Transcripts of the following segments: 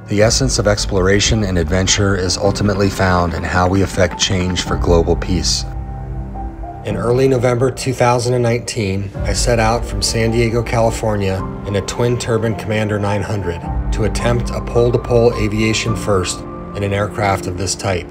The essence of exploration and adventure is ultimately found in how we affect change for global peace. In early November 2019, I set out from San Diego, California in a twin-turbine Commander 900 to attempt a pole-to-pole aviation first in an aircraft of this type.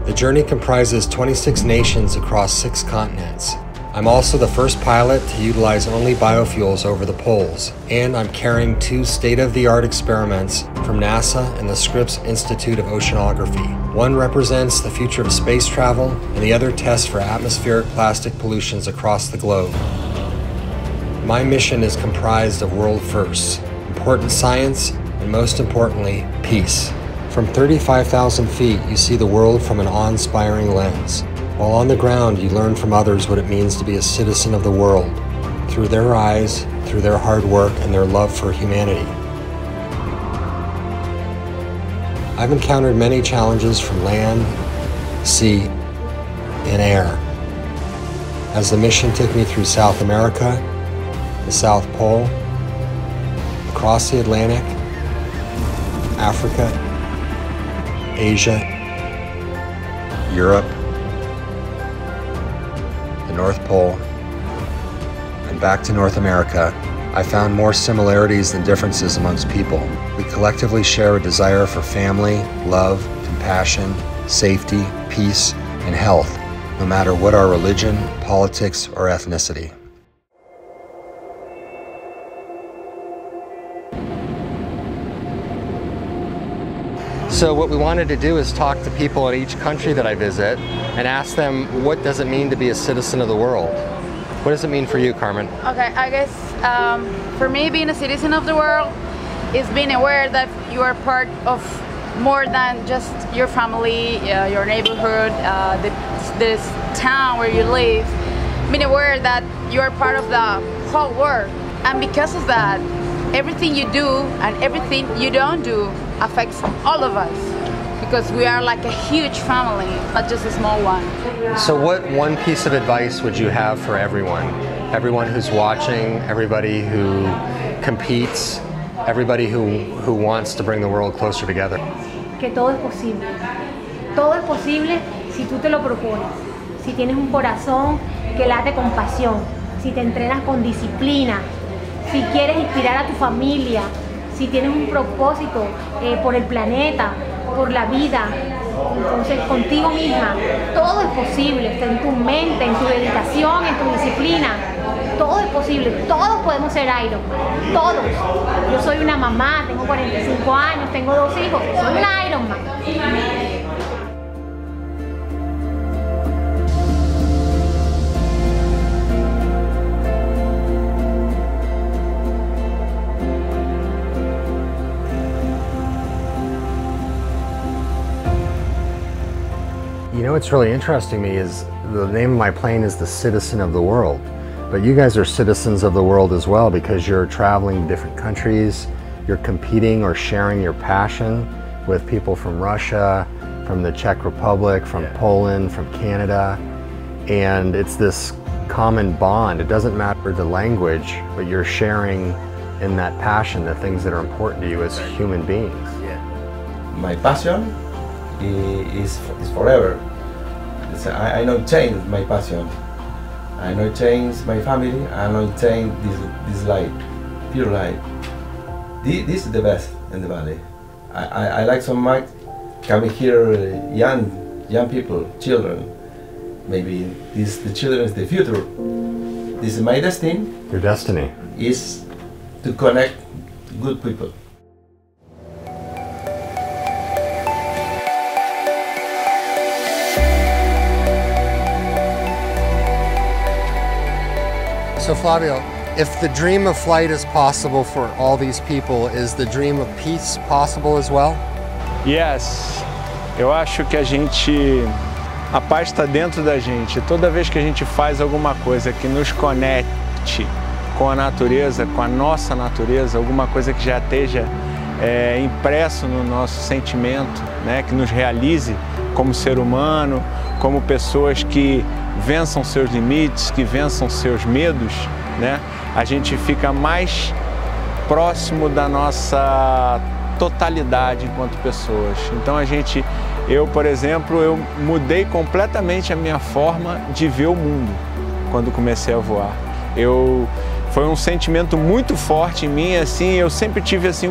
The journey comprises 26 nations across 6 continents. I'm also the first pilot to utilize only biofuels over the poles, and I'm carrying 2 state-of-the-art experiments from NASA and the Scripps Institute of Oceanography. One represents the future of space travel, and the other tests for atmospheric plastic pollutions across the globe. My mission is comprised of world firsts, important science, and most importantly, peace. From 35,000 feet, you see the world from an awe-inspiring lens. While on the ground, you learn from others what it means to be a citizen of the world, through their eyes, through their hard work, and their love for humanity. I've encountered many challenges from land, sea, and air. As the mission took me through South America, the South Pole, across the Atlantic, Africa, Asia, Europe, the North Pole, and back to North America, I found more similarities than differences amongst people. We collectively share a desire for family, love, compassion, safety, peace, and health, no matter what our religion, politics, or ethnicity. So what we wanted to do is talk to people in each country that I visit and ask them, what does it mean to be a citizen of the world? What does it mean for you, Carmen? Okay, I guess for me, being a citizen of the world is being aware that you are part of more than just your family, your neighborhood, this town where you live. Being aware that you are part of the whole world. And because of that, everything you do and everything you don't do affects all of us, because we are like a huge family, not just a small one. So what one piece of advice would you have for everyone? Everyone who's watching, everybody who competes, everybody who wants to bring the world closer together? Que todo es posible. Todo es posible si tú te lo propones. Si tienes un corazón que late con pasión, si te entrenas con disciplina, si quieres inspirar a tu familia, si tienes un propósito por el planeta, por la vida, entonces contigo misma, todo es posible, está en tu mente, en tu dedicación, en tu disciplina, todo es posible, todos podemos ser Ironman, todos. Yo soy una mamá, tengo 45 años, tengo 2 hijos, soy una Ironman. You know what's really interesting to me is the name of my plane is the Citizen of the World. But you guys are citizens of the world as well, because you're traveling to different countries, you're competing or sharing your passion with people from Russia, from the Czech Republic, from Poland, from Canada. And it's this common bond. It doesn't matter the language, but you're sharing in that passion the things that are important to you as human beings. My passion is forever. I not change my passion. I not change my family. I not change this life, pure life. This is the best in the valley. I like so much coming here, young people, children. Maybe the children is the future. This is my destiny. Your destiny is to connect good people. So Flavio, if the dream of flight is possible for all these people, is the dream of peace possible as well? Yes. Eu acho que a paz está dentro da gente. Toda vez que a gente faz alguma coisa que nos conecte com a natureza, com a nossa natureza, alguma coisa que já esteja impresso no nosso sentimento, né, que nos realize como ser humano, como pessoas que vençam seus limites, que vençam seus medos, né? A gente fica mais próximo da nossa totalidade enquanto pessoas. Então eu, por exemplo, eu mudei completamente a minha forma de ver o mundo quando comecei a voar. Foi um sentimento muito forte em mim, assim, eu sempre tive assim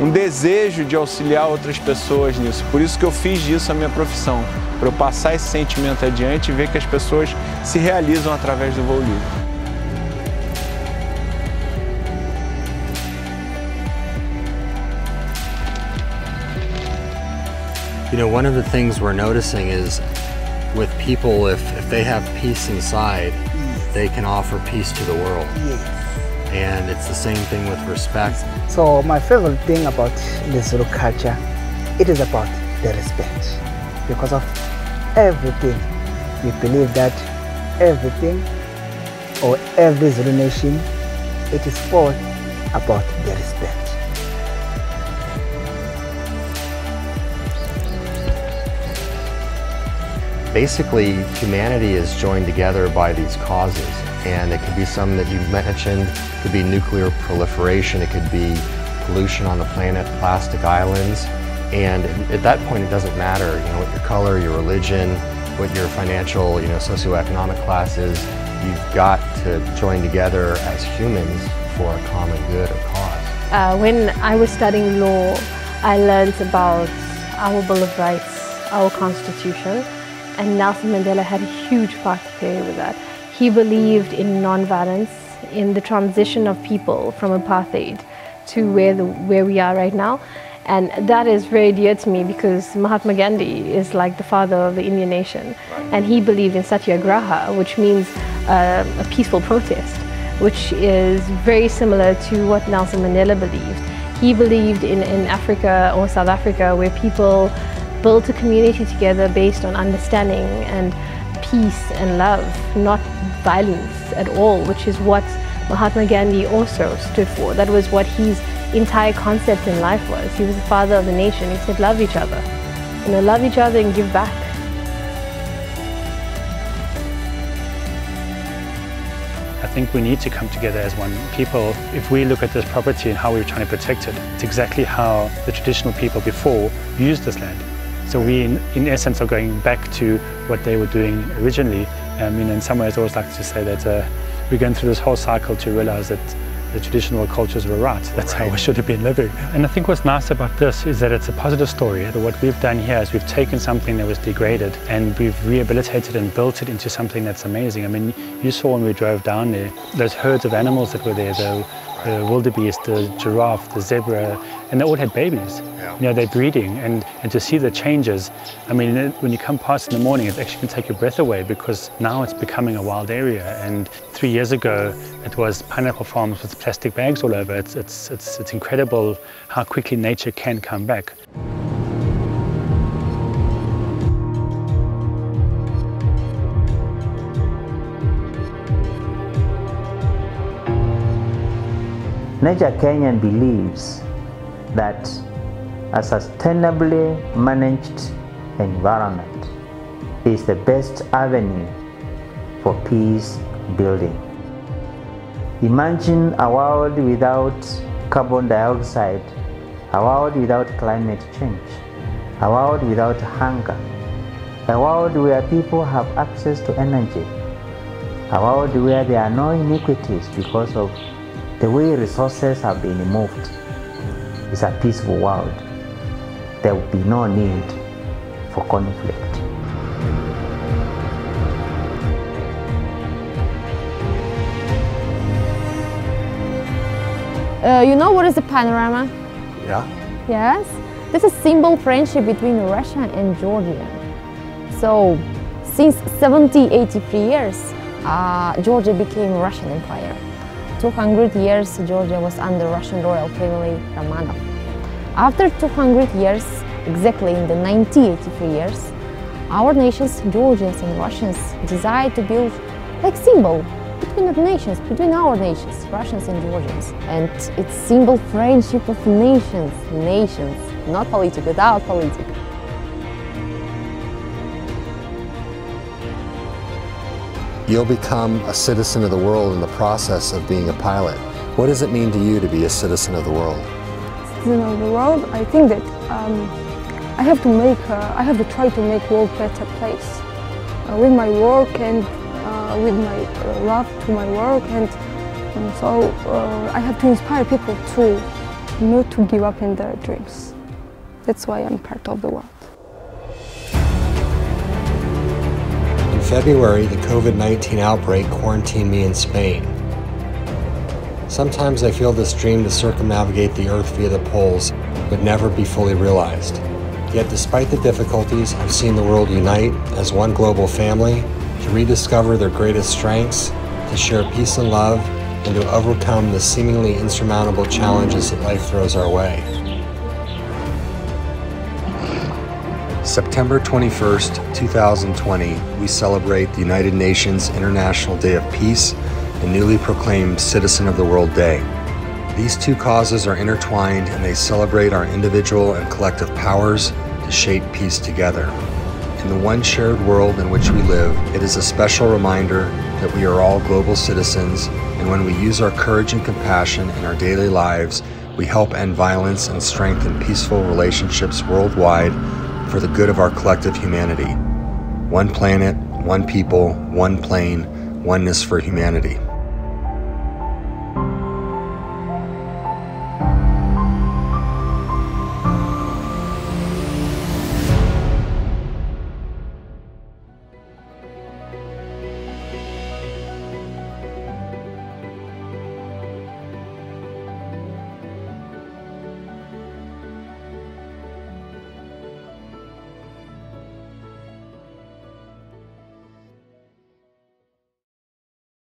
um desejo de auxiliar outras pessoas nisso. Por isso que eu fiz disso a minha profissão, para eu passar esse sentimento adiante e ver que as pessoas se realizam através do voo livre. You know, one of the things we're noticing is with people, if they have peace inside, they can offer peace to the world. Yes. And it's the same thing with respect. So my favorite thing about the Zulu culture, it is about the respect. Because of everything, we believe that everything or every Zulu nation, it is all about the respect. Basically, humanity is joined together by these causes, and it could be some that you mentioned. It could be nuclear proliferation, it could be pollution on the planet, plastic islands, and at that point it doesn't matter, you know, what your color, your religion, what your financial, you know, socioeconomic class is. You've got to join together as humans for a common good or cause. When I was studying law, I learned about our Bill of Rights, our Constitution, and Nelson Mandela had a huge part to play with that. He believed in non-violence, in the transition of people from apartheid to where we are right now. And that is very dear to me because Mahatma Gandhi is like the father of the Indian nation. And he believed in Satyagraha, which means a peaceful protest, which is very similar to what Nelson Mandela believed. He believed in Africa or South Africa where people built a community together based on understanding and peace and love, not violence at all, which is what Mahatma Gandhi also stood for. That was what his entire concept in life was. He was the father of the nation. He said, love each other. You know, love each other and give back. I think we need to come together as one people. If we look at this property and how we're trying to protect it, it's exactly how the traditional people before used this land. So we, in essence, are going back to what they were doing originally. In some ways, I always like to say that we're going through this whole cycle to realize that the traditional cultures were right. That's how we should have been living. And I think what's nice about this is that it's a positive story. What we've done here is we've taken something that was degraded and we've rehabilitated and built it into something that's amazing. I mean, you saw when we drove down there, those herds of animals that were there, the wildebeest, the giraffe, the zebra, and they all had babies. Yeah. You know, they're breeding, and to see the changes, I mean, when you come past in the morning, it actually can take your breath away because now it's becoming a wild area. And 3 years ago, it was pineapple farms with plastic bags all over. It's incredible how quickly nature can come back. Nature Kenyan believes that a sustainably managed environment is the best avenue for peace building. Imagine a world without carbon dioxide, a world without climate change, a world without hunger, a world where people have access to energy, a world where there are no inequities because of the way resources have been moved. Is a peaceful world. There will be no need for conflict. You know what is a panorama? Yeah. Yes. This is symbol friendship between Russia and Georgia. So, since 70-83 years, Georgia became a Russian empire. 200 years, Georgia was under Russian royal family Romanov. After 200 years, exactly in the 1983 years, our nations, Georgians and Russians, decided to build like symbol between the nations, between our nations, Russians and Georgians. And it's symbol friendship of nations, not politics, without politics. You'll become a citizen of the world in the process of being a pilot. What does it mean to you to be a citizen of the world? citizen of the world, I think that I have to try to make world a better place with my work and with my love to my work, and so I have to inspire people to not to give up in their dreams. That's why I'm part of the world. In February, the COVID-19 outbreak quarantined me in Spain. Sometimes I feel this dream to circumnavigate the Earth via the poles would never be fully realized. Yet despite the difficulties, I've seen the world unite as one global family to rediscover their greatest strengths, to share peace and love, and to overcome the seemingly insurmountable challenges that life throws our way. September 21st, 2020, we celebrate the United Nations International Day of Peace and newly proclaimed Citizen of the World Day. These two causes are intertwined, and they celebrate our individual and collective powers to shape peace together. In the one shared world in which we live, it is a special reminder that we are all global citizens, and when we use our courage and compassion in our daily lives, we help end violence and strengthen peaceful relationships worldwide for the good of our collective humanity. One planet, one people, one plane, oneness for humanity.